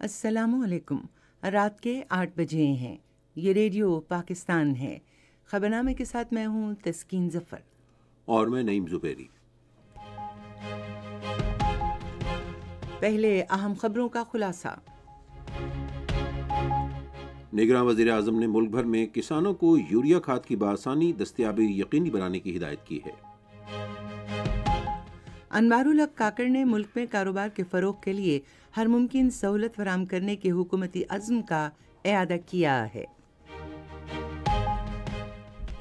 السلام علیکم۔ رات کے 8 بجے ہیں۔ یہ ریڈیو پاکستان ہے۔ خبرنامے کے ساتھ میں ہوں تسکین ظفر اور میں نعیم زبیری۔ پہلے اہم خبروں کا خلاصہ۔ نگراں وزیر اعظم نے ملک بھر میں کسانوں کو یوریا کھاد کی بآسانی دستیابی یقینی بنانے کی ہدایت کی ہے۔ انوار الحق کاکڑ نے ملک میں کاروبار کے فروغ کے لیے ہر ممکن سہولت فراہم کرنے کے حکومتی عزم کا اعادہ کیا ہے۔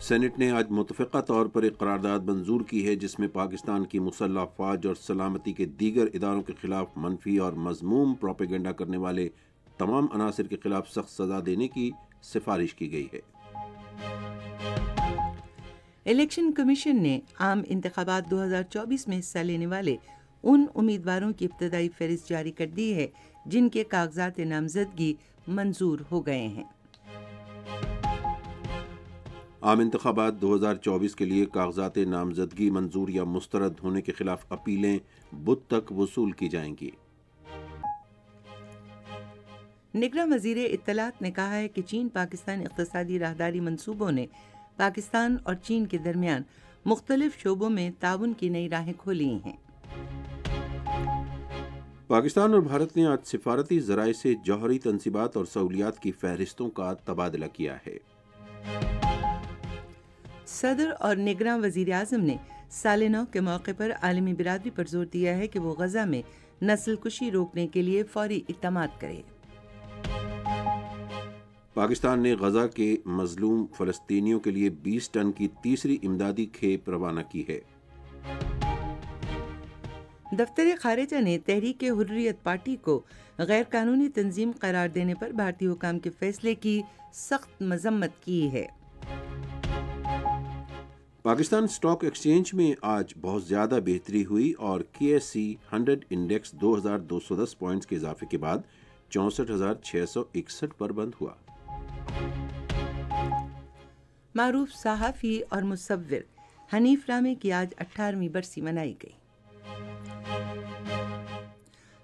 سینٹ نے آج متفقہ طور پر ایک قرارداد منظور کی ہے جس میں پاکستان کی مسلح افواج اور سلامتی کے دیگر اداروں کے خلاف منفی اور مذموم پروپیگنڈا کرنے والے تمام عناصر کے خلاف سخت سزا دینے کی سفارش کی گئی ہے۔ الیکشن کمیشن نے عام انتخابات 2024 میں حصہ لینے والے ان امیدواروں کی ابتدائی فہرست جاری کر دی ہے جن کے کاغذات نامزدگی منظور ہو گئے ہیں۔ عام انتخابات 2024 کے لیے کاغذات نامزدگی منظور یا مسترد ہونے کے خلاف اپیلیں بدھ تک وصول کی جائیں گی۔ نگراں وزیر اطلاعات نے کہا ہے کہ چین پاکستان اقتصادی راہداری منصوبوں نے پاکستان اور چین کے درمیان مختلف شعبوں میں تعاون کی نئی راہیں کھولی ہیں۔ پاکستان اور بھارت نے آج سفارتی ذرائع سے جوہری تنصیبات اور سہولیات کی فہرستوں کا تبادلہ کیا ہے۔ صدر اور نگراں وزیر اعظم نے سال نو کے موقع پر عالمی برادری پر زور دیا ہے کہ وہ غزہ میں نسل کشی روکنے کے لیے فوری اقدامات کرے۔ پاکستان نے غزہ کے مظلوم فلسطینیوں کے لیے 20 ٹن کی تیسری امدادی کھیپ روانہ کی ہے۔ دفتر خارجہ نے تحریک حریت پارٹی کو غیر قانونی تنظیم قرار دینے پر بھارتی حکام کے فیصلے کی سخت مذمت کی ہے۔ پاکستان اسٹاک ایکسچینج میں آج بہت زیادہ بہتری ہوئی اور KSE 100 انڈیکس 2210 پوائنٹس کے اضافے کے بعد 64,661 پر بند ہوا۔ معروف صحافی اور مصور حنیف رامے کی آج 18ویں برسی منائی گئی۔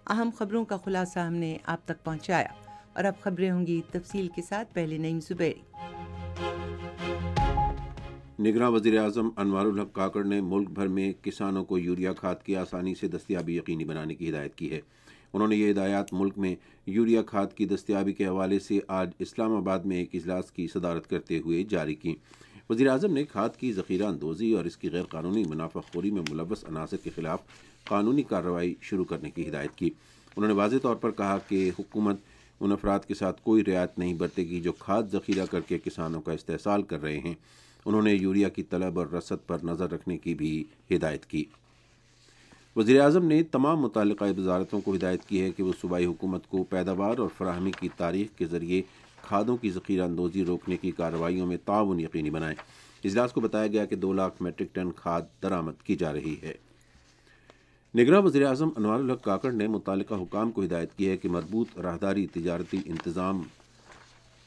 اہم خبروں کا خلاصہ ہم نے آپ تک پہنچایا اور اب خبریں ہوں گی تفصیل کے ساتھ۔ پہلے نعیم زبیری۔ نگراں وزیر اعظم انوار الحق کاکڑ نے ملک بھر میں کسانوں کو یوریا کھاد کی آسانی سے دستیابی یقینی بنانے کی ہدایت کی ہے۔ انہوں نے یہ ہدایات ملک میں یوریا کھاد کی دستیابی کے حوالے سے آج اسلام آباد میں ایک اجلاس کی صدارت کرتے ہوئے جاری کی۔ وزیر اعظم نے کھاد کی ذخیرہ اندوزی اور اس کی غیر قانونی منافع خوری میں ملوث عناصر کے خلاف قانونی کارروائی شروع کرنے کی ہدایت کی۔ انہوں نے واضح طور پر کہا کہ حکومت ان افراد کے ساتھ کوئی رعایت نہیں برتے گی جو کھاد ذخیرہ کر کے کسانوں کا استحصال کر رہے ہیں۔ انہوں نے یوریا کی طلب اور رسد پر نظر رکھنے کی بھی ہدایت کی۔ وزیر اعظم نے تمام متعلقہ وزارتوں کو ہدایت کی ہے کہ وہ صوبائی حکومت کو پیداوار اور فراہمی کی تاریخ کے ذریعے کھادوں کی ذخیرہ اندوزی روکنے کی کارروائیوں میں تعاون یقینی بنائیں۔ اجلاس کو بتایا گیا کہ 2 لاکھ میٹرک ٹن کھاد درآمد کی جا رہی ہے۔ نگراں وزیر اعظم انوار الحق کاکڑ نے متعلقہ حکام کو ہدایت کی ہے کہ مربوط راہداری تجارتی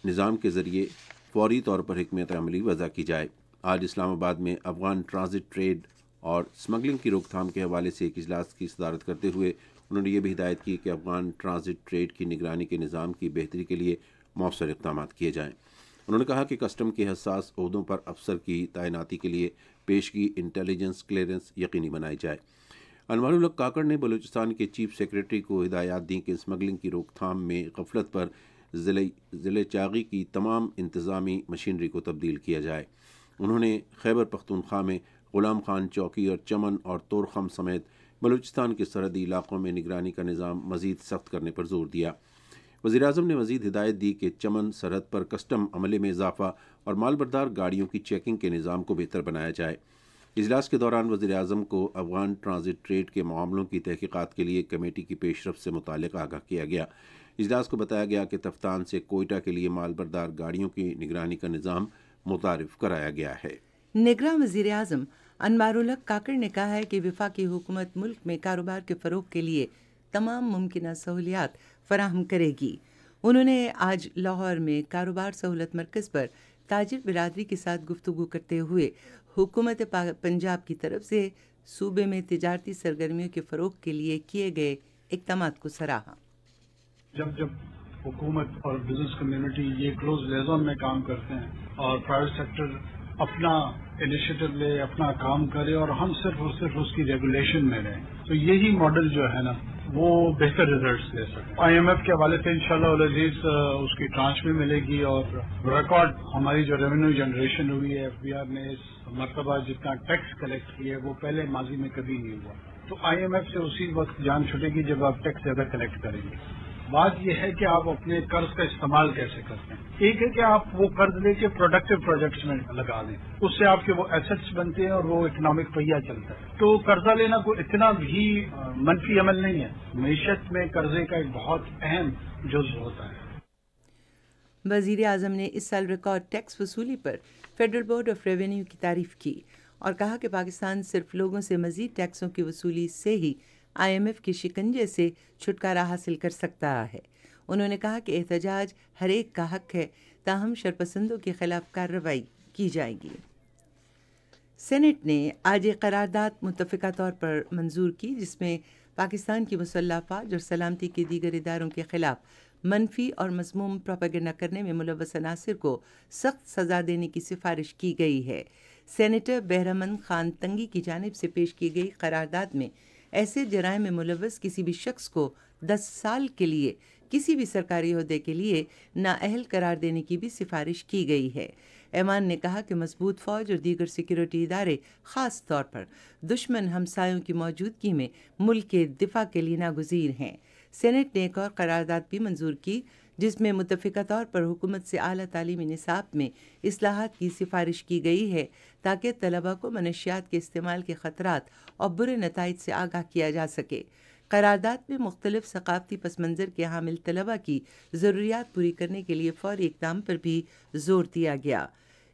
نظام کے ذریعے فوری طور پر حکمت عملی وضع کی جائے۔ آج اسلام آباد میں افغان ٹرانزٹ ٹریڈ اور اسمگلنگ کی روک تھام کے حوالے سے ایک اجلاس کی صدارت کرتے ہوئے انہوں نے یہ بھی ہدایت کی کہ افغان ٹرانزٹ ٹریڈ کی نگرانی کے نظام کی بہتری کے لیے مؤثر اقدامات کیے جائیں۔ انہوں نے کہا کہ کسٹم کے حساس عہدوں پر افسر کی تعیناتی کے لیے پیشگی انٹیلیجنس کلیئرنس یقینی بنائی جائے۔ انوار الحق کاکڑ نے بلوچستان کے چیف سیکریٹری کو ہدایات دیں کہ اسمگلنگ کی روک تھام میں غفلت پر ضلع چاغی کی تمام انتظامی مشینری کو تبدیل کیا جائے۔ انہوں نے خیبر پختونخوا میں غلام خان چوکی اور چمن اور تورخم سمیت بلوچستان کے سرحدی علاقوں میں نگرانی کا نظام مزید سخت کرنے پر زور دیا۔ وزیر اعظم نے مزید ہدایت دی کہ چمن سرحد پر کسٹم عملے میں اضافہ اور مال بردار گاڑیوں کی چیکنگ کے نظام کو بہتر بنایا جائے۔ اجلاس کے دوران وزیر اعظم کو افغان ٹرانزٹ ٹریڈ کے معاملوں کی تحقیقات کے لیے کمیٹی کی پیش رفت سے متعلق آگاہ کیا گیا۔ اجلاس کو بتایا گیا کہ تفتان سے کوئٹہ کے لیے مال بردار گاڑیوں کی نگرانی کا نظام متعارف کرایا گیا ہے۔ نگراں وزیر اعظم انوار الحق کاکڑ نے کہا ہے کہ وفاقی حکومت ملک میں کاروبار کے فروغ کے لیے تمام ممکنہ سہولیات فراہم کرے گی۔ انہوں نے آج لاہور میں کاروبار سہولت مرکز پر تاجر برادری کے ساتھ گفتگو کرتے ہوئے حکومت پنجاب کی طرف سے صوبے میں تجارتی سرگرمیوں کے فروغ کے لیے کیے گئے اقدامات کو سراہا۔ جب حکومت اور بزنس کمیونٹی یہ کلوز لیزون میں کام کرتے ہیں اور پرائیویٹ سیکٹر اپنا انیشیٹو لے، اپنا کام کرے اور ہم صرف اور صرف اس کی ریگولیشن میں رہیں، تو یہی ماڈل جو ہے نا وہ بہتر ریزلٹس دے سکتے۔ آئی ایم ایف کے حوالے سے انشاءاللہ العزیز اس کی ٹرانچ بھی ملے گی، اور ریکارڈ ہماری جو ریونیو جنریشن ہوئی ہے ایف بی آر نے اس مرتبہ جتنا ٹیکس کلیکٹ کیا ہے وہ پہلے ماضی میں کبھی نہیں ہوا، تو آئی ایم ایف سے اسی وقت جان چھٹے گی جب آپ ٹیکس زیادہ کلیکٹ کریں گے۔ بات یہ ہے کہ آپ اپنے قرض کا استعمال کیسے کرتے ہیں۔ ایک ہے کہ آپ وہ قرض لے کے پروڈکٹیو پروجیکٹس میں لگا دیں، اس سے آپ کے وہ ایسٹس بنتے ہیں اور وہ اکنامک پہیہ چلتا ہے۔ تو قرضہ لینا کوئی اتنا بھی منفی عمل نہیں ہے، معیشت میں قرضے کا ایک بہت اہم جز ہوتا ہے۔ وزیر اعظم نے اس سال ریکارڈ ٹیکس وصولی پر فیڈرل بورڈ آف ریونیو کی تعریف کی اور کہا کہ پاکستان صرف لوگوں سے مزید ٹیکسوں کی وصولی سے ہی آئی ایم ایف کے شکنجے سے چھٹکارا حاصل کر سکتا ہے۔ انہوں نے کہا کہ احتجاج ہر ایک کا حق ہے، تاہم شرپسندوں کے خلاف کارروائی کی جائے گی۔ سینٹ نے آج ایک قرارداد متفقہ طور پر منظور کی جس میں پاکستان کی مسلح افواج اور سلامتی کے دیگر اداروں کے خلاف منفی اور مذموم پروپیگنڈا کرنے میں ملوث عناصر کو سخت سزا دینے کی سفارش کی گئی ہے۔ سینیٹر بہرامند خان تنگی کی جانب سے پیش کی گئی قرارداد میں ایسے جرائم میں ملوث کسی بھی شخص کو 10 سال کے لیے کسی بھی سرکاری عہدے کے لیے نااہل قرار دینے کی بھی سفارش کی گئی ہے۔ ایوان نے کہا کہ مضبوط فوج اور دیگر سیکیورٹی ادارے خاص طور پر دشمن ہمسایوں کی موجودگی میں ملک کے دفاع کے لیے ناگزیر ہیں۔ سینٹ نے ایک اور قرارداد بھی منظور کی جس میں متفقہ طور پر حکومت سے اعلیٰ تعلیمی نصاب میں اصلاحات کی سفارش کی گئی ہے تاکہ طلباء کو منشیات کے استعمال کے خطرات اور برے نتائج سے آگاہ کیا جا سکے۔ قرارداد میں مختلف ثقافتی پس منظر کے حامل طلباء کی ضروریات پوری کرنے کے لیے فوری اقدام پر بھی زور دیا گیا۔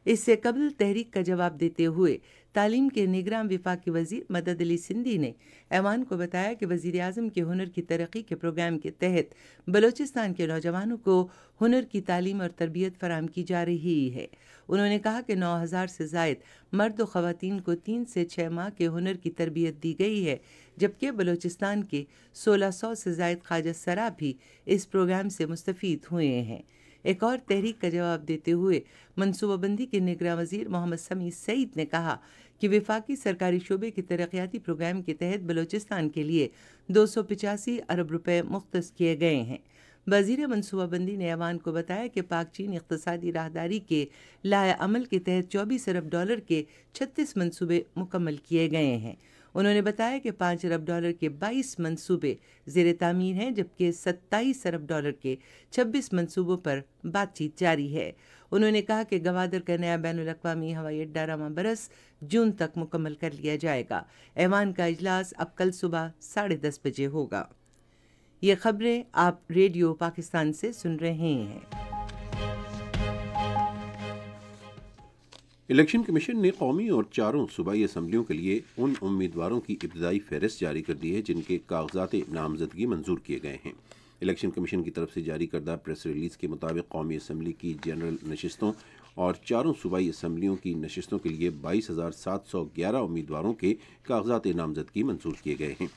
اس سے قبل تحریک کا جواب دیتے ہوئے تعلیم کے نگراں وفاقی وزیر مدد علی سندھی نے ایوان کو بتایا کہ وزیر اعظم کے ہنر کی ترقی کے پروگرام کے تحت بلوچستان کے نوجوانوں کو ہنر کی تعلیم اور تربیت فراہم کی جا رہی ہے۔ انہوں نے کہا کہ 9000 سے زائد مرد و خواتین کو 3 سے 6 ماہ کے ہنر کی تربیت دی گئی ہے، جبکہ بلوچستان کے 1600 سے زائد خواجہ سرا بھی اس پروگرام سے مستفید ہوئے ہیں۔ ایک اور تحریک کا جواب دیتے ہوئے منصوبہ بندی کے نگراں وزیر محمد سمیع سعید نے کہا کہ وفاقی سرکاری شعبے کے ترقیاتی پروگرام کے تحت بلوچستان کے لیے 285 ارب روپے مختص کیے گئے ہیں۔ وزیر منصوبہ بندی نے ایوان کو بتایا کہ پاک چین اقتصادی راہداری کے لائحہ عمل کے تحت 24 ارب ڈالر کے 36 منصوبے مکمل کیے گئے ہیں۔ انہوں نے بتایا کہ 5 ارب ڈالر کے 22 منصوبے زیر تعمیر ہیں، جبکہ 27 ارب ڈالر کے 26 منصوبوں پر بات چیت جاری ہے۔ انہوں نے کہا کہ گوادر کا نیا بین الاقوامی ہوائی اڈہ رواں برس جون تک مکمل کر لیا جائے گا۔ ایوان کا اجلاس اب کل صبح 10:30 بجے ہوگا۔ یہ خبریں آپ ریڈیو پاکستان سے سن رہے ہیں۔ الیکشن کمیشن نے قومی اور 4 صوبائی اسمبلیوں کے لیے ان امیدواروں کی ابتدائی فہرست جاری کر دی ہے جن کے کاغذات نامزدگی منظور کیے گئے ہیں۔ الیکشن کمیشن کی طرف سے جاری کردہ پریس ریلیز کے مطابق قومی اسمبلی کی جنرل نشستوں اور 4 صوبائی اسمبلیوں کی نشستوں کے لیے 22,711 امیدواروں کے کاغذات نامزدگی منظور کیے گئے ہیں۔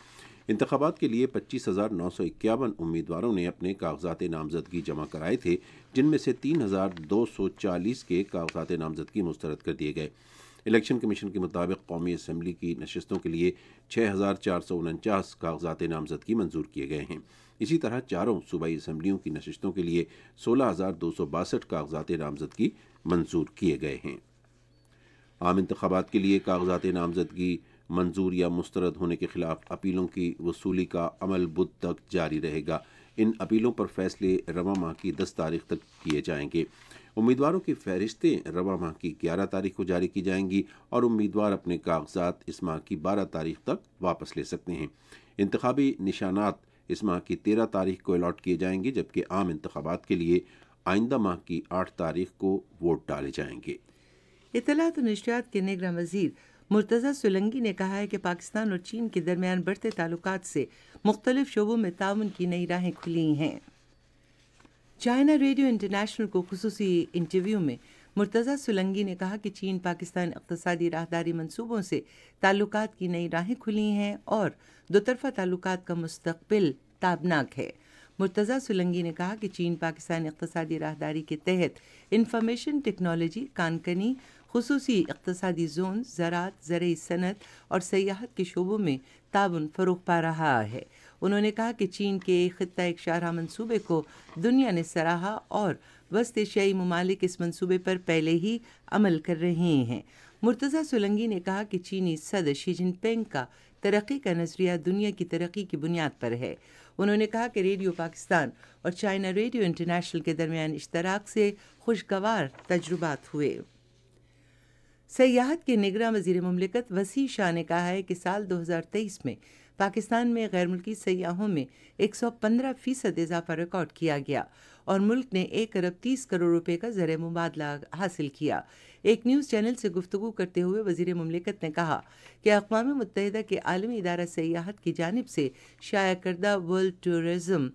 انتخابات کے لیے 25,951 امیدواروں نے اپنے کاغذات نامزدگی جمع کرائے تھے، جن میں سے 3,240 کے کاغذات نامزدگی مسترد کر دیے گئے۔ الیکشن کمیشن کے مطابق قومی اسمبلی کی نشستوں کے لیے 6,449 کاغذات نامزدگی منظور کیے گئے ہیں۔ اسی طرح 4 صوبائی اسمبلیوں کی نشستوں کے لیے 16,262 کاغذات نامزدگی منظور کیے گئے ہیں۔ عام انتخابات کے لیے کاغذات نامزدگی منظور یا مسترد ہونے کے خلاف اپیلوں کی وصولی کا عمل بدھ تک جاری رہے گا۔ ان اپیلوں پر فیصلے رواں ماہ کی 10 تاریخ تک کیے جائیں گے۔ امیدواروں کی فہرستیں رواں ماہ کی 11 تاریخ کو جاری کی جائیں گی اور امیدوار اپنے کاغذات اس ماہ کی 12 تاریخ تک واپس لے سکتے ہیں۔ انتخابی نشانات اس ماہ کی 13 تاریخ کو الاٹ کیے جائیں گے، جبکہ عام انتخابات کے لیے آئندہ ماہ کی 8 تاریخ کو ووٹ ڈالے جائیں گے۔ اطلاعات و نشریات کے نگراں وزیر مرتضی سولنگی نے کہا ہے کہ پاکستان اور چین کے درمیان بڑھتے تعلقات سے مختلف شعبوں میں تعاون کی نئی راہیں کھلی ہیں۔ چائنا ریڈیو انٹرنیشنل کو خصوصی انٹرویو میں مرتضی سولنگی نے کہا کہ چین پاکستان اقتصادی راہداری منصوبوں سے تعلقات کی نئی راہیں کھلی ہیں اور دوطرفہ تعلقات کا مستقبل تابناک ہے۔ مرتضی سولنگی نے کہا کہ چین پاکستان اقتصادی راہداری کے تحت انفارمیشن ٹیکنالوجی، کانکنی، خصوصی اقتصادی زون، زراعت، زرعی صنعت اور سیاحت کے شعبوں میں تعاون فروغ پا رہا ہے۔ انہوں نے کہا کہ چین کے خطہ ایک شاہراہ منصوبے کو دنیا نے سراہا اور وسط ایشیائی ممالک اس منصوبے پر پہلے ہی عمل کر رہے ہیں۔ مرتضی سولنگی نے کہا کہ چینی صدر شی جن پنگ کا ترقی کا نظریہ دنیا کی ترقی کی بنیاد پر ہے۔ انہوں نے کہا کہ ریڈیو پاکستان اور چائنا ریڈیو انٹرنیشنل کے درمیان اشتراک سے خوشگوار تجربات ہوئے۔ سیاحت کے نگراں وزیر مملکت وسیع شاہ نے کہا ہے کہ سال 2023 میں پاکستان میں غیر ملکی سیاحوں میں 115% اضافہ ریکارڈ کیا گیا اور ملک نے 1 ارب 30 کروڑ روپے کا زر مبادلہ حاصل کیا۔ ایک نیوز چینل سے گفتگو کرتے ہوئے وزیر مملکت نے کہا کہ اقوام متحدہ کے عالمی ادارہ سیاحت کی جانب سے شائع کردہ ورلڈ ٹورزم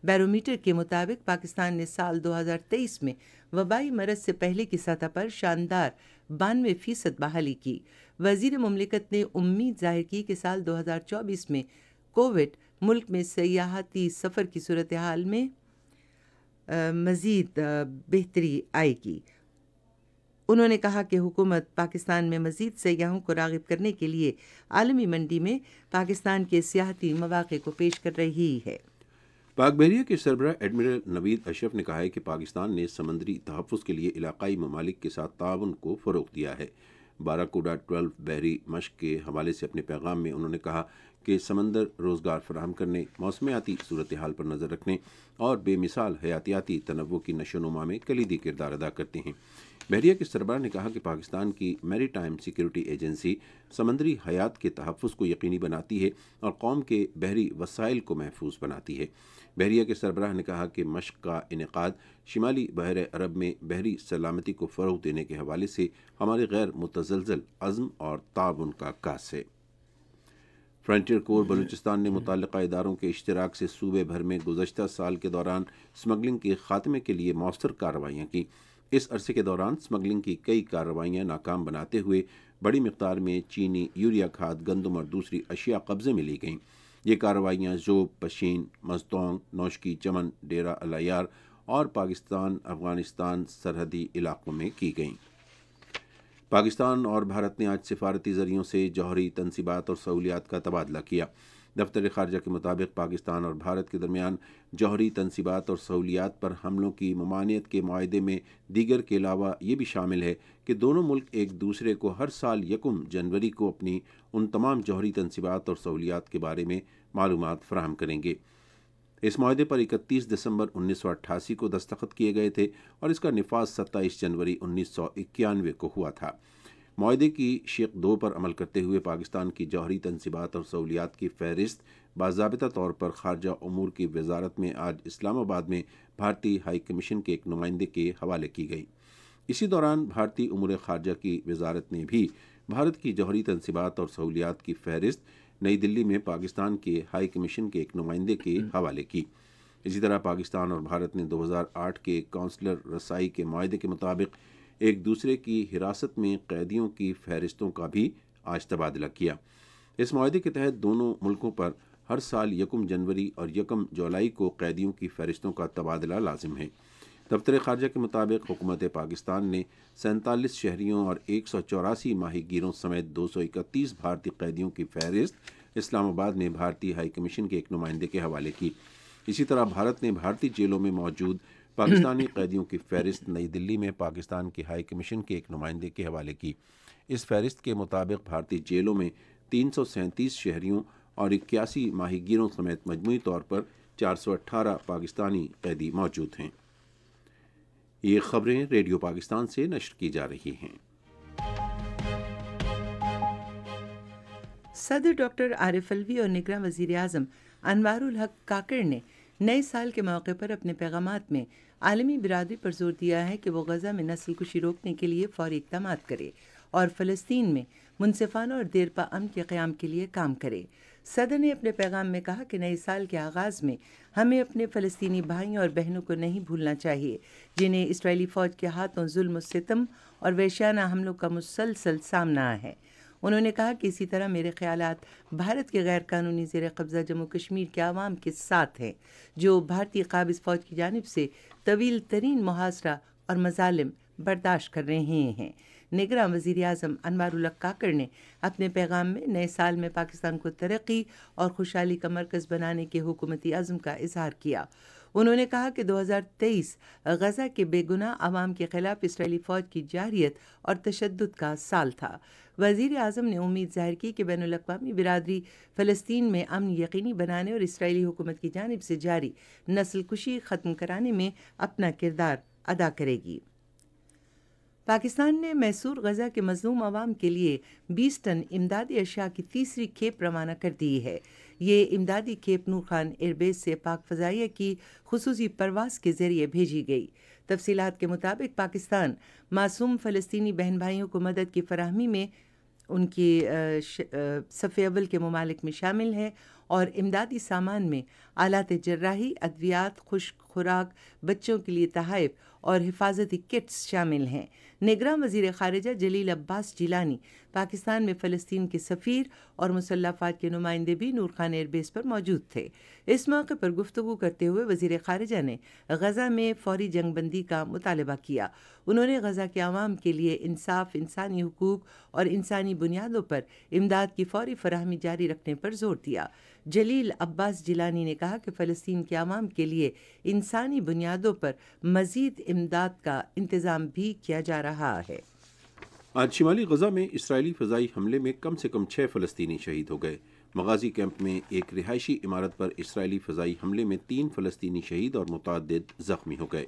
بیرومیٹر کے مطابق پاکستان نے سال 2023 میں وبائی مرض سے پہلے کی سطح پر شاندار 92% بحالی کی۔ وزیر مملکت نے امید ظاہر کی کہ سال 2024 میں کووڈ ملک میں سیاحتی سفر کی صورتحال میں مزید بہتری آئے گی۔ انہوں نے کہا کہ حکومت پاکستان میں مزید سیاحوں کو راغب کرنے کے لیے عالمی منڈی میں پاکستان کے سیاحتی مواقع کو پیش کر رہی ہے۔ پاک بحریہ کے سربراہ ایڈمرل نوید اشرف نے کہا ہے کہ پاکستان نے سمندری تحفظ کے لیے علاقائی ممالک کے ساتھ تعاون کو فروغ دیا ہے۔ باراکوڈا 12 بحری مشق کے حوالے سے اپنے پیغام میں انہوں نے کہا کہ سمندر روزگار فراہم کرنے، موسمیاتی صورتحال پر نظر رکھنے اور بے مثال حیاتیاتی تنوع کی نشو و نما میں کلیدی کردار ادا کرتے ہیں۔ بحریہ کے سربراہ نے کہا کہ پاکستان کی میری ٹائم سیکیورٹی ایجنسی سمندری حیات کے تحفظ کو یقینی بناتی ہے اور قوم کے بحری وسائل کو محفوظ بناتی ہے۔ بحریہ کے سربراہ نے کہا کہ مشق کا انعقاد شمالی بحر عرب میں بحری سلامتی کو فروغ دینے کے حوالے سے ہمارے غیر متزلزل عزم اور تعاون کا عکاس ہے۔ فرنٹیئر کور بلوچستان نے متعلقہ اداروں کے اشتراک سے صوبے بھر میں گزشتہ سال کے دوران سمگلنگ کے خاتمے کے لیے مؤثر کارروائیاں کی۔ اس عرصے کے دوران سمگلنگ کی کئی کارروائیاں ناکام بناتے ہوئے بڑی مقدار میں چینی یوریا کھاد، گندم اور دوسری اشیاء قبضے میں لی گئیں۔ یہ کارروائیاں ذوب، پشین، مزدونگ، نوشکی چمن، ڈیرہ العیار اور پاکستان افغانستان سرحدی علاقوں میں کی گئیں۔ پاکستان اور بھارت نے آج سفارتی ذریعوں سے جوہری تنصیبات اور سہولیات کا تبادلہ کیا۔ دفتر خارجہ کے مطابق پاکستان اور بھارت کے درمیان جوہری تنصیبات اور سہولیات پر حملوں کی ممانعت کے معاہدے میں دیگر کے علاوہ یہ بھی شامل ہے کہ دونوں ملک ایک دوسرے کو ہر سال 1 جنوری کو اپنی ان تمام جوہری تنصیبات اور سہولیات کے بارے میں معلومات فراہم کریں گے۔ اس معاہدے پر 31 دسمبر 1988 کو دستخط کیے گئے تھے اور اس کا نفاذ 27 جنوری 1991 کو ہوا تھا۔ معاہدے کی شق 2 پر عمل کرتے ہوئے پاکستان کی جوہری تنصیبات اور سہولیات کی فہرست باضابطہ طور پر خارجہ امور کی وزارت میں آج اسلام آباد میں بھارتی ہائی کمیشن کے ایک نمائندے کے حوالے کی گئی۔ اسی دوران بھارتی امور خارجہ کی وزارت نے بھی بھارت کی جوہری تنصیبات اور سہولیات کی فہرست نئی دلی میں پاکستان کے ہائی کمیشن کے ایک نمائندے کے حوالے کی۔ اسی طرح پاکستان اور بھارت نے 2008 کے کونسلر رسائی کے معاہدے کے مطابق ایک دوسرے کی حراست میں قیدیوں کی فہرستوں کا بھی آج تبادلہ کیا۔ اس معاہدے کے تحت دونوں ملکوں پر ہر سال 1 جنوری اور 1 جولائی کو قیدیوں کی فہرستوں کا تبادلہ لازم ہے۔ دفتر خارجہ کے مطابق حکومت پاکستان نے 47 شہریوں اور 184 ماہی گیروں سمیت 231 بھارتی قیدیوں کی فہرست اسلام آباد میں بھارتی ہائی کمیشن کے ایک نمائندے کے حوالے کی۔ اسی طرح بھارت نے بھارتی جیلوں میں موجود پاکستانی قیدیوں کی فہرست نئی دلی میں پاکستان کے ہائی کمیشن کے ایک نمائندے کے حوالے کی۔ اس فہرست کے مطابق بھارتی جیلوں میں 337 شہریوں اور 81 ماہی گیروں سمیت مجموعی طور پر 418 پاکستانی قیدی موجود ہیں۔ یہ خبریں ریڈیو پاکستان سے نشر کی جا رہی ہیں۔ صدر ڈاکٹر عارف الوی اور نگراں وزیر اعظم انوار الحق کاکڑ نے نئے سال کے موقع پر اپنے پیغامات میں عالمی برادری پر زور دیا ہے کہ وہ غزہ میں نسل کشی روکنے کے لیے فوری اقدامات کرے اور فلسطین میں منصفانہ اور دیرپا امن کے قیام کے لیے کام کرے۔ صدر نے اپنے پیغام میں کہا کہ نئے سال کے آغاز میں ہمیں اپنے فلسطینی بھائیوں اور بہنوں کو نہیں بھولنا چاہیے جنہیں اسرائیلی فوج کے ہاتھوں ظلم و ستم اور وحشیانہ حملوں کا مسلسل سامنا ہے۔ انہوں نے کہا کہ اسی طرح میرے خیالات بھارت کے غیر قانونی زیر قبضہ جموں کشمیر کے عوام کے ساتھ ہیں جو بھارتی قابض فوج کی جانب سے طویل ترین محاصرہ اور مظالم برداشت کر رہے ہیں۔ نگراں وزیر اعظم انوار الحق کاکڑ نے اپنے پیغام میں نئے سال میں پاکستان کو ترقی اور خوشحالی کا مرکز بنانے کے حکومتی عزم کا اظہار کیا۔ انہوں نے کہا کہ 2023 غزہ کے بے گناہ عوام کے خلاف اسرائیلی فوج کی جارحیت اور تشدد کا سال تھا۔ وزیر اعظم نے امید ظاہر کی کہ بین الاقوامی برادری فلسطین میں امن یقینی بنانے اور اسرائیلی حکومت کی جانب سے جاری نسل کشی ختم کرانے میں اپنا کردار ادا کرے گی۔ پاکستان نے میسور غزہ کے مظلوم عوام کے لیے 20 ٹن امدادی اشیاء کی تیسری کھیپ روانہ کر دی ہے۔ یہ امدادی کھیپ نور خان ایئر بیس سے پاک فضائیہ کی خصوصی پرواز کے ذریعے بھیجی گئی۔ تفصیلات کے مطابق پاکستان معصوم فلسطینی بہن بھائیوں کو مدد کی فراہمی میں ان کی صف اول کے ممالک میں شامل ہے اور امدادی سامان میں آلات جراحی، ادویات، خشک خوراک، بچوں کے لیے تحائف اور حفاظتی کٹس شامل ہیں۔ نگراں وزیر خارجہ جلیل عباس جیلانی پاکستان میں فلسطین کے سفیر اور مسلح افواج کے نمائندے بھی نور خان ایئر بیس پر موجود تھے۔ اس موقع پر گفتگو کرتے ہوئے وزیر خارجہ نے غزہ میں فوری جنگ بندی کا مطالبہ کیا۔ انہوں نے غزہ کے عوام کے لیے انصاف، انسانی حقوق اور انسانی بنیادوں پر امداد کی فوری فراہمی جاری رکھنے پر زور دیا۔ جلیل عباس جیلانی نے کہا کہ فلسطین کے عوام کے لیے انسانی بنیادوں پر مزید امداد کا انتظام بھی کیا جا رہا ہے۔ آج شمالی غزہ میں اسرائیلی فضائی حملے میں کم سے کم 6 فلسطینی شہید ہو گئے۔ مغازی کیمپ میں ایک رہائشی عمارت پر اسرائیلی فضائی حملے میں 3 فلسطینی شہید اور متعدد زخمی ہو گئے۔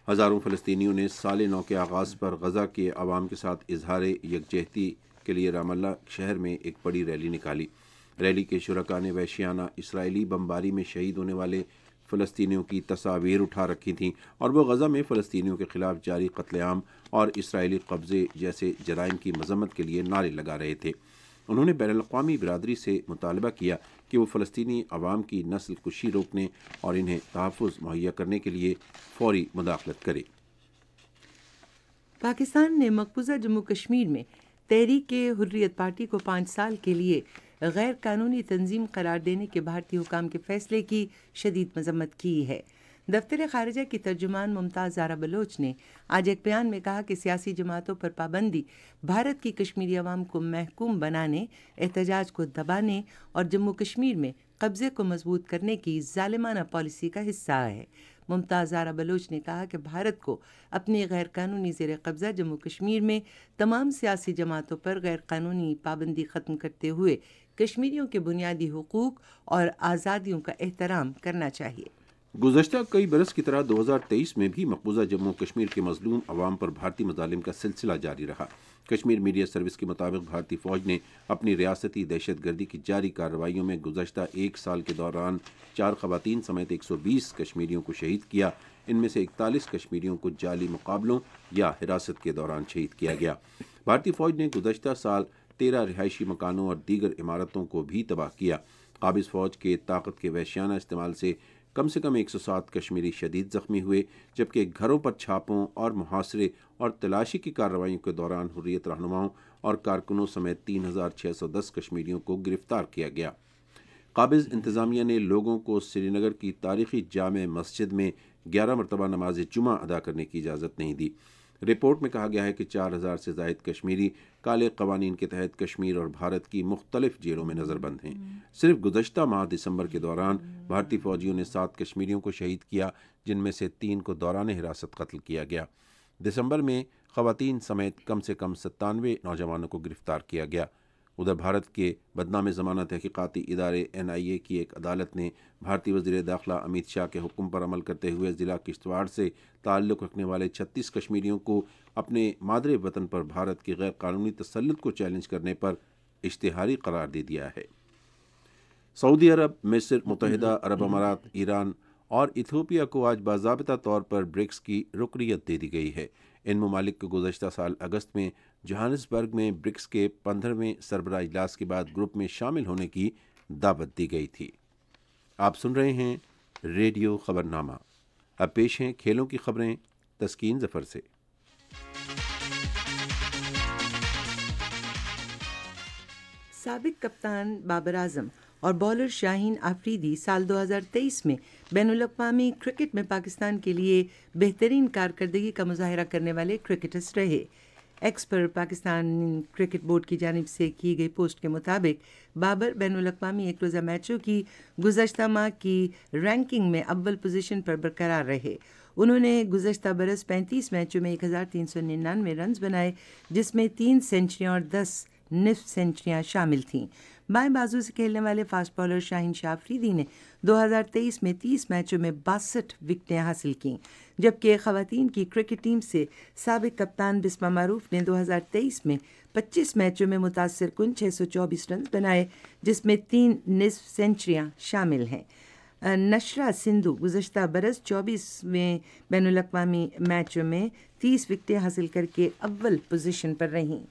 ہزاروں فلسطینیوں نے سال نو کے آغاز پر غزہ کے عوام کے ساتھ اظہار یکجہتی کے لیے رام اللہ شہر میں ایک بڑی ریلی نکالی۔ ریلی کے شرکاء نے وحشیانہ اسرائیلی بمباری میں شہید ہونے والے فلسطینیوں کی تصاویر اٹھا رکھی تھیں اور وہ غزہ میں فلسطینیوں کے خلاف جاری قتل عام اور اسرائیلی قبضے جیسے جرائم کی مذمت کے لیے نعرے لگا رہے تھے۔ انہوں نے بین الاقوامی برادری سے مطالبہ کیا کہ وہ فلسطینی عوام کی نسل کشی روکنے اور انہیں تحفظ مہیا کرنے کے لیے فوری مداخلت کرے۔ پاکستان نے مقبوضہ جموں کشمیر میں تحریک حریت پارٹی کو 5 سال کے لیے غیر قانونی تنظیم قرار دینے کے بھارتی حکام کے فیصلے کی شدید مذمت کی ہے۔ دفتر خارجہ کی ترجمان ممتاز زارا بلوچ نے آج ایک بیان میں کہا کہ سیاسی جماعتوں پر پابندی بھارت کی کشمیری عوام کو محکوم بنانے، احتجاج کو دبانے اور جموں کشمیر میں قبضے کو مضبوط کرنے کی ظالمانہ پالیسی کا حصہ ہے۔ ممتاز زارا بلوچ نے کہا کہ بھارت کو اپنی غیر قانونی زیر قبضہ جموں کشمیر میں تمام سیاسی جماعتوں پر غیر قانونی پابندی ختم کرتے ہوئے کشمیریوں کے بنیادی حقوق اور آزادیوں کا احترام کرنا چاہیے۔ گزشتہ کئی برس کی طرح 2023 میں بھی مقبوضہ جموں کشمیر کے مظلوم عوام پر بھارتی مظالم کا سلسلہ جاری رہا۔ کشمیر میڈیا سروس کے مطابق بھارتی فوج نے اپنی ریاستی دہشت گردی کی جاری کارروائیوں میں گزشتہ 1 سال کے دوران 4 خواتین سمیت 120 کشمیریوں کو شہید کیا۔ ان میں سے 41 کشمیریوں کو جعلی مقابلوں یا حراست کے دوران شہید کیا گیا۔ بھارتی فوج نے گزشتہ سال 13 رہائشی مکانوں اور دیگر عمارتوں کو بھی تباہ کیا۔ قابض فوج کے طاقت کے وحشیانہ استعمال سے کم 107 کشمیری شدید زخمی ہوئے، جبکہ گھروں پر چھاپوں اور محاصرے اور تلاشی کی کارروائیوں کے دوران حریت رہنماؤں اور کارکنوں سمیت 3610 کشمیریوں کو گرفتار کیا گیا۔ قابض انتظامیہ نے لوگوں کو سری نگر کی تاریخی جامع مسجد میں 11 مرتبہ نماز جمعہ ادا کرنے کی اجازت نہیں دی۔ رپورٹ میں کہا گیا ہے کہ 4000 سے زائد کشمیری کالے قوانین کے تحت کشمیر اور بھارت کی مختلف جیلوں میں نظر بند ہیں۔ صرف گزشتہ ماہ دسمبر کے دوران بھارتی فوجیوں نے 7 کشمیریوں کو شہید کیا، جن میں سے 3 کو دوران حراست قتل کیا گیا۔ دسمبر میں خواتین سمیت کم سے کم 97 نوجوانوں کو گرفتار کیا گیا۔ ادھر بھارت کے بدنام زمانہ تحقیقاتی ادارے NIA کی ایک عدالت نے بھارتی وزیر داخلہ امیت شاہ کے حکم پر عمل کرتے ہوئے ضلع کشتواڑ سے تعلق رکھنے والے 36 کشمیریوں کو اپنے مادر وطن پر بھارت کے غیر قانونی تسلط کو چیلنج کرنے پر اشتہاری قرار دے دیا ہے۔ سعودی عرب، مصر، متحدہ عرب امارات، ایران اور ایتھوپیا کو آج باضابطہ طور پر برکس کی رکنیت دے دی گئی ہے۔ ان ممالک کو گزشتہ سال اگست میں جوہانسبرگ میں برکس کے 15ویں سربراہ اجلاس کے بعد گروپ میں شامل ہونے کی دعوت دی گئی تھی۔ آپ سن رہے ہیں ریڈیو خبرنامہ۔ اب پیش ہیں کھیلوں کی خبریں تسکین ظفر سے۔ سابق کپتان بابر اعظم اور بالر شاہین آفریدی سال 2023 میں بین الاقوامی کرکٹ میں پاکستان کے لیے بہترین کارکردگی کا مظاہرہ کرنے والے کرکٹرز رہے۔ ایکس پر پاکستان کرکٹ بورڈ کی جانب سے کی گئی پوسٹ کے مطابق بابر بین الاقوامی ایک روزہ میچوں کی گزشتہ ماہ کی رینکنگ میں اول پوزیشن پر برقرار رہے۔ انہوں نے گزشتہ برس 35 میچوں میں 1399 رنز بنائے، جس میں 3 سینچریاں اور 10 نصف سینچریاں شامل تھیں۔ بائیں بازو سے کھیلنے والے فاسٹ بالر شاہین شاہ آفریدی نے 2023 میں 30 میچوں میں 62 وکٹیں حاصل کیں، جبکہ خواتین کی کرکٹ ٹیم سے سابق کپتان بسمہ معروف نے 2023 میں 25 میچوں میں متاثر کن 624 رنز بنائے، جس میں 3 نصف سینچریاں شامل ہیں۔ نشرہ سندھو گزشتہ برس 24ویں بین الاقوامی میچوں میں 30 وکٹیں حاصل کر کے اول پوزیشن پر رہیں۔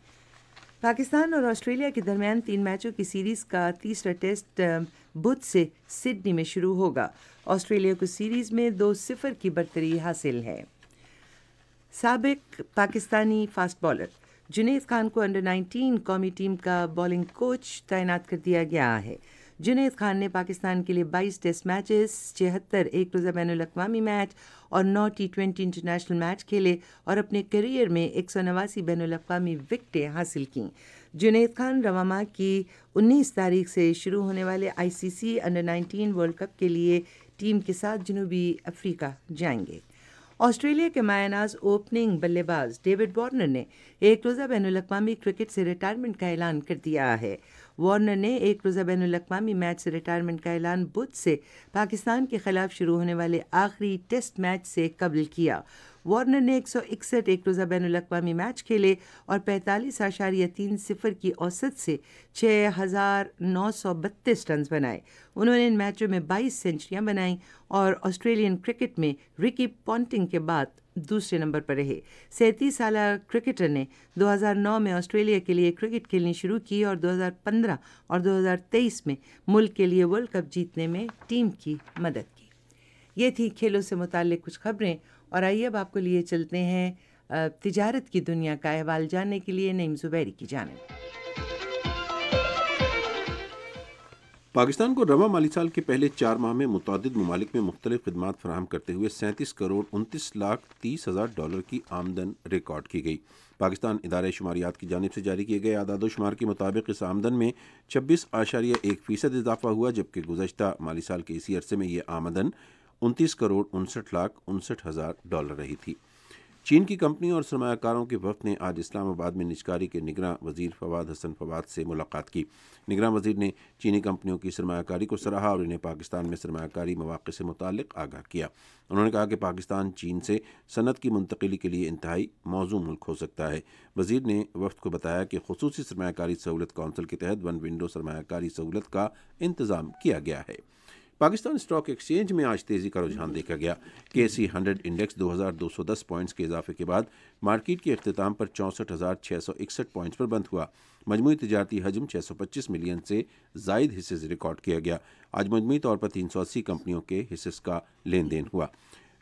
پاکستان اور آسٹریلیا کے درمیان 3 میچوں کی سیریز کا تیسرا ٹیسٹ بدھ سے سڈنی میں شروع ہوگا۔ آسٹریلیا کو سیریز میں 2-0 کی برتری حاصل ہے۔ سابق پاکستانی فاسٹ بالر جنید خان کو انڈر 19 قومی ٹیم کا بالنگ کوچ تعینات کر دیا گیا ہے۔ جنید خان نے پاکستان کے لیے 22 ٹیسٹ میچز، 76 ایک روزہ بین الاقوامی میچ اور 9 T20 انٹرنیشنل میچ کھیلے اور اپنے کیریئر میں 189 بین الاقوامی وکٹیں حاصل کیں۔ جنید خان رواں ماہ کی 19 تاریخ سے شروع ہونے والے ICC انڈر 19 ورلڈ کپ کے لیے ٹیم کے ساتھ جنوبی افریقہ جائیں گے۔ آسٹریلیا کے مایہ ناز اوپننگ بلے باز ڈیوڈ وارنر نے ایک روزہ بین الاقوامی کرکٹ سے ریٹائرمنٹ کا اعلان کر دیا ہے۔ وارنر نے ایک روزہ بین الاقوامی میچ سے ریٹائرمنٹ کا اعلان بدھ سے پاکستان کے خلاف شروع ہونے والے آخری ٹیسٹ میچ سے قبل کیا۔ وارنر نے 161 ایک روزہ بین الاقوامی میچ کھیلے اور 45.30 کی اوسط سے 6,932 رنز بنائے۔ انہوں نے ان میچوں میں 22 سینچریاں بنائیں اور آسٹریلین کرکٹ میں رکی پونٹنگ کے بعد دوسرے نمبر پر رہے۔ 37 سالہ کرکٹر نے 2009 میں آسٹریلیا کے لیے کرکٹ کھیلنی شروع کی اور 2015 اور 2023 میں ملک کے لیے ورلڈ کپ جیتنے میں ٹیم کی مدد کی۔ یہ تھی کھیلوں سے متعلق کچھ خبریں، اور آئیے اب آپ کو لیے چلتے ہیں تجارت کی دنیا کا احوال جاننے کے لیے نعیم زبیری کی جانب۔ پاکستان کو رواں مالی سال کے پہلے 4 ماہ میں متعدد ممالک میں مختلف خدمات فراہم کرتے ہوئے 37,29,30,000 کی آمدن ریکارڈ کی گئی۔ پاکستان ادارہ شماریات کی جانب سے جاری کیے گئے اعداد و شمار کے مطابق اس آمدن میں 26.1% اضافہ ہوا، جبکہ گزشتہ مالی سال کے اسی عرصے میں یہ آمدن 29,59,59,000 رہی تھی۔ چین کی کمپنیوں اور سرمایہ کاروں کے وفد نے آج اسلام آباد میں نجکاری کے نگراں وزیر فواد حسن فواد سے ملاقات کی۔ نگراں وزیر نے چینی کمپنیوں کی سرمایہ کاری کو سراہا اور انہیں پاکستان میں سرمایہ کاری مواقع سے متعلق آگاہ کیا۔ انہوں نے کہا کہ پاکستان چین سے صنعت کی منتقلی کے لیے انتہائی موزوں ملک ہو سکتا ہے۔ وزیر نے وفد کو بتایا کہ خصوصی سرمایہ کاری سہولت کونسل کے تحت ون ونڈو سرمایہ کاری سہولت کا انتظام کیا گیا ہے۔ پاکستان اسٹاک ایکسچینج میں آج تیزی کا رجحان دیکھا گیا۔ KSE 100 انڈیکس 2210 پوائنٹس کے اضافے کے بعد مارکیٹ کے اختتام پر 64,661 پوائنٹس پر بند ہوا۔ مجموعی تجارتی حجم 625 ملین سے زائد حصص ریکارڈ کیا گیا۔ آج مجموعی طور پر 380 کمپنیوں کے حصص کا لین دین ہوا۔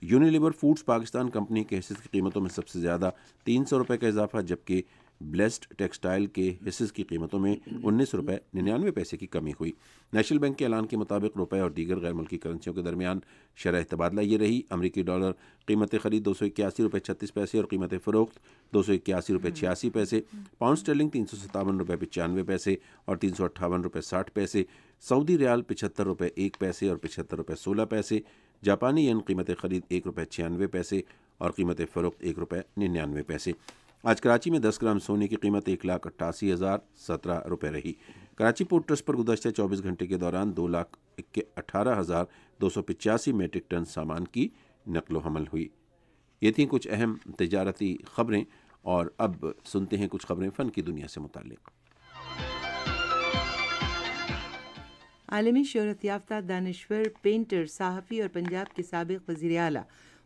یونیلیور فوڈز پاکستان کمپنی کے حصص کی قیمتوں میں سب سے زیادہ 300 روپے کا اضافہ، جبکہ بلیسڈ ٹیکسٹائل کے حصص کی قیمتوں میں 19 روپے 99 پیسے کی کمی ہوئی۔ نیشنل بینک کے اعلان کے مطابق روپے اور دیگر غیر ملکی کرنسیوں کے درمیان شرح تبادلہ یہ رہی: امریکی ڈالر قیمت خرید 281 روپے 36 پیسے اور قیمت فروخت 281 روپے 86 پیسے، پاؤنڈ اسٹرلنگ 357 روپے 95 پیسے اور 358 روپے 60 پیسے، سعودی ریال 75 روپے 1 پیسے اور 75 روپے 16 پیسے، جاپانی ین قیمت خرید 1 روپے 96 پیسے اور قیمت فروخت 1 روپے 99 پیسے۔ آج کراچی میں 10 گرام سونے کی قیمت 1,88,017 روپے رہی۔ کراچی پورٹ ٹرسٹ پر گزشتہ 24 گھنٹے کے دوران 2,18,285 میٹرک ٹن سامان کی نقل و حمل ہوئی۔ یہ تھیں کچھ اہم تجارتی خبریں، اور اب سنتے ہیں کچھ خبریں فن کی دنیا سے متعلق۔ عالمی شہرت یافتہ دانشور، پینٹر، صحافی اور پنجاب کے سابق وزیر اعلیٰ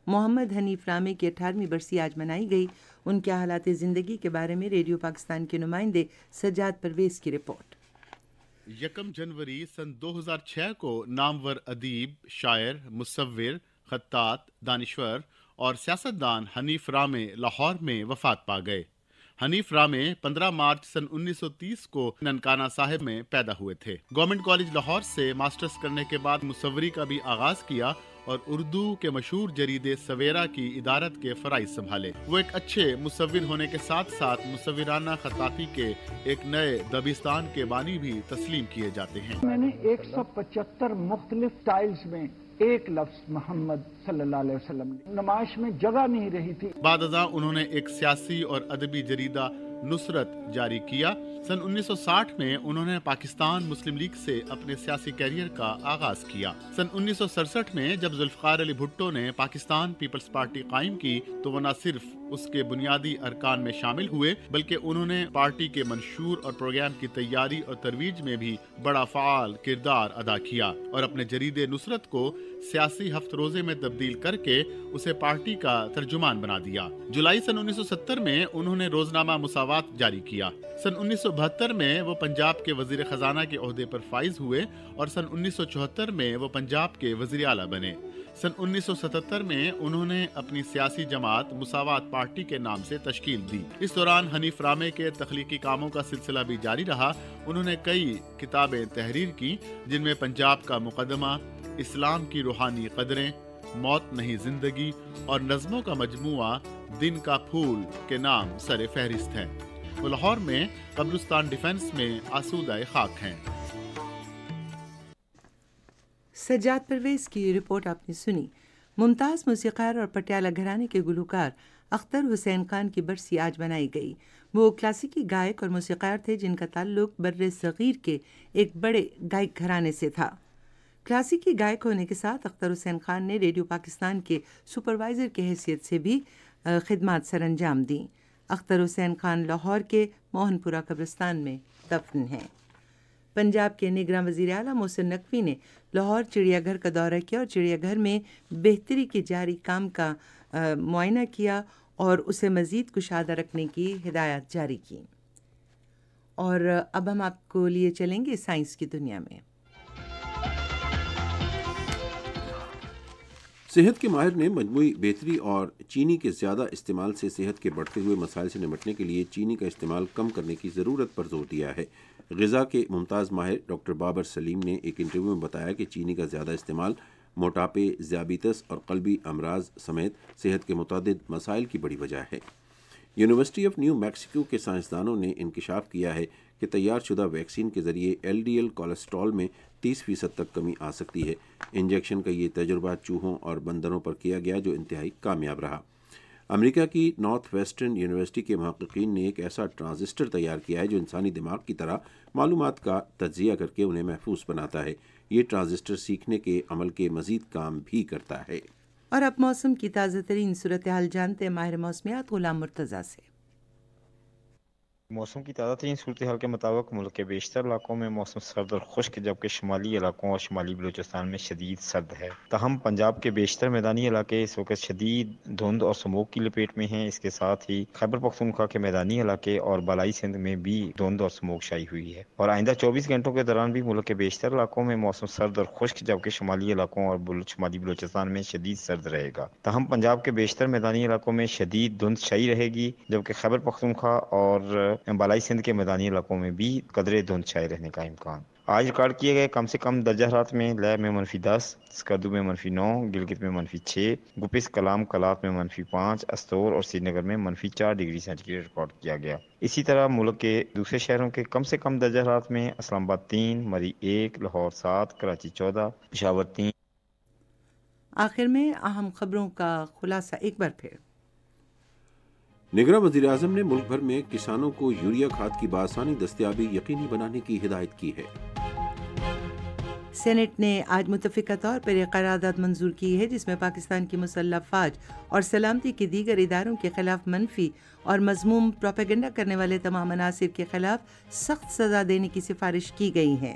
محمد حنیف رامے کی 18ویں برسی آج منائی گئی۔ ان کے حالات زندگی کے بارے میں ریڈیو پاکستان کے نمائندے سجاد پرویز کی رپورٹ۔ 1 جنوری سن 2006 کو نامور ادیب، شاعر، مصور، خطاط، دانشور اور سیاستدان حنیف رامے لاہور میں وفات پا گئے۔ حنیف رامے 15 مارچ سن 1930 کو ننکانہ صاحب میں پیدا ہوئے تھے۔ گورنمنٹ کالج لاہور سے ماسٹرز کرنے کے بعد مصوری کا بھی آغاز کیا اور اردو کے مشہور جریدے سویرا کی ادارت کے فرائض سنبھالے۔ وہ ایک اچھے مصور ہونے کے ساتھ ساتھ مصورانہ خطاطی کے ایک نئے دبستان کے بانی بھی تسلیم کیے جاتے ہیں۔ میں نے 175 مختلف سٹائلز میں ایک لفظ محمد صلی اللہ علیہ وسلم نمائش میں جگہ نہیں رہی تھی۔ بعد ازاں انہوں نے ایک سیاسی اور ادبی جریدہ نصرت جاری کیا۔ سن 1960 میں انہوں نے پاکستان مسلم لیگ سے اپنے سیاسی کیریئر کا آغاز کیا۔ سن 1967 میں جب ذوالفقار علی بھٹو نے پاکستان پیپلز پارٹی قائم کی تو وہ نہ صرف اس کے بنیادی ارکان میں شامل ہوئے بلکہ انہوں نے پارٹی کے منشور اور پروگرام کی تیاری اور ترویج میں بھی بڑا فعال کردار ادا کیا اور اپنے جریدے نصرت کو سیاسی ہفت روزے میں تبدیل کر کے اسے پارٹی کا ترجمان بنا دیا۔ جولائی سن 1970 میں انہوں نے روزنامہ مساوات جاری کیا۔ سن 1972 میں وہ پنجاب کے وزیر خزانہ کے عہدے پر فائز ہوئے اور سن 1974 میں وہ پنجاب کے وزیر اعلیٰ بنے۔ سن 1977 میں انہوں نے اپنی سیاسی جماعت مساوات پارٹی کے نام سے تشکیل دی۔ اس دوران حنیف رامے کے تخلیقی کاموں کا سلسلہ بھی جاری رہا۔ انہوں نے کئی کتابیں تحریر کی جن میں پنجاب کا مقدمہ، اسلام کی روحانی قدریں، موت نہیں زندگی اور نظموں کا مجموعہ دن کا پھول کے نام سر فہرست ہیں۔ وہ لاہور میں قبرستان ڈیفنس میں آسودہ خاک ہیں۔ سجاد پرویز کی رپورٹ آپ نے سنی۔ ممتاز موسیقار اور پٹیالہ گھرانے کے گلوکار اختر حسین خان کی برسی آج منائی گئی۔ وہ کلاسیکی گائک اور موسیقار تھے جن کا تعلق بر صغیر کے ایک بڑے گائک گھرانے سے تھا۔ کلاسیکی گائک ہونے کے ساتھ اختر حسین خان نے ریڈیو پاکستان کے سپروائزر کی حیثیت سے بھی خدمات سر انجام دیں۔ اختر حسین خان لاہور کے موہن پورہ قبرستان میں دفن ہیں۔ پنجاب کے نگراں وزیر اعلیٰ محسن نقوی نے لاہور چڑیا گھر کا دورہ کیا اور چڑیا گھر میں بہتری کے جاری کام کا معائنہ کیا اور اسے مزید کشادہ رکھنے کی ہدایات جاری کی۔ اور اب ہم آپ کو لیے چلیں گے سائنس کی دنیا میں۔ صحت کے ماہر نے مجموعی بہتری اور چینی کے زیادہ استعمال سے صحت کے بڑھتے ہوئے مسائل سے نمٹنے کے لیے چینی کا استعمال کم کرنے کی ضرورت پر زور دیا ہے۔ غذا کے ممتاز ماہر ڈاکٹر بابر سلیم نے ایک انٹرویو میں بتایا کہ چینی کا زیادہ استعمال موٹاپے، ذیابیطس اور قلبی امراض سمیت صحت کے متعدد مسائل کی بڑی وجہ ہے۔ یونیورسٹی آف نیو میکسیکو کے سائنسدانوں نے انکشاف کیا ہے کہ تیار شدہ ویکسین کے ذریعے LDL کولیسٹرول میں 30% تک کمی آ سکتی ہے۔ انجیکشن کا یہ تجربہ چوہوں اور بندروں پر کیا گیا جو انتہائی کامیاب رہا۔ امریکہ کی نارتھ ویسٹرن یونیورسٹی کے محققین نے ایک ایسا ٹرانزسٹر تیار کیا ہے جو انسانی دماغ کی طرح معلومات کا تجزیہ کر کے انہیں محفوظ بناتا ہے۔ یہ ٹرانزسٹر سیکھنے کے عمل کے مزید کام بھی کرتا ہے۔ اور اب موسم کی تازہ ترین صورتحال جانتے ہیں ماہر موسمیات غلام مرتضیٰ سے۔ موسم کی تازہ ترین صورتحال کے مطابق ملک کے بیشتر علاقوں میں موسم سرد اور خشک جبکہ شمالی علاقوں اور شمالی بلوچستان میں شدید سرد ہے۔ تاہم پنجاب کے بیشتر میدانی علاقے اس وقت شدید دھند اور سموگ کی لپیٹ میں ہیں۔ اس کے ساتھ ہی خیبر پختونخوا کے میدانی علاقے اور بالائی سندھ میں بھی دھند اور سموگ شائع ہوئی ہے اور آئندہ 24 گھنٹوں کے دوران بھی ملک کے بیشتر علاقوں میں موسم سرد اور خشک جبکہ شمالی علاقوں اور شمالی بلوچستان میں شدید سرد رہے گا۔ تاہم پنجاب کے بیشتر میدانی علاقوں میں شدید دھند شائع رہے گی جبکہ خیبر پختونخوا اور بالائی سندھ کے میدانی علاقوں میں بھی قدرے دھند شائع رہنے کا امکان۔ آج ریکارڈ کیے گئے کم سے کم درجہ حرارت میں لیب میں -10، سکردو میں -9، گلگت میں -6، گپس کلام کلات میں -5، استور اور سری نگر میں -4 ڈگری سینٹی گریڈ ریکارڈ کیا گیا۔ اسی طرح ملک کے دوسرے شہروں کے کم سے کم درجہ حرارت میں اسلام آباد 3، مری 1، لاہور 7، کراچی 14، پشاور 3۔ آخر میں اہم خبروں کا خلاصہ ایک بار پھر۔ نگراں وزیر اعظم نے ملک بھر میں کسانوں کو یوریا کھاد کی بآسانی دستیابی یقینی بنانے کی ہدایت کی ہے۔ سینٹ نے آج متفقہ طور پر ایک قرارداد منظور کی ہے جس میں پاکستان کی مسلح افواج اور سلامتی کے دیگر اداروں کے خلاف منفی اور مذموم پروپیگنڈا کرنے والے تمام عناصر کے خلاف سخت سزا دینے کی سفارش کی گئی ہے۔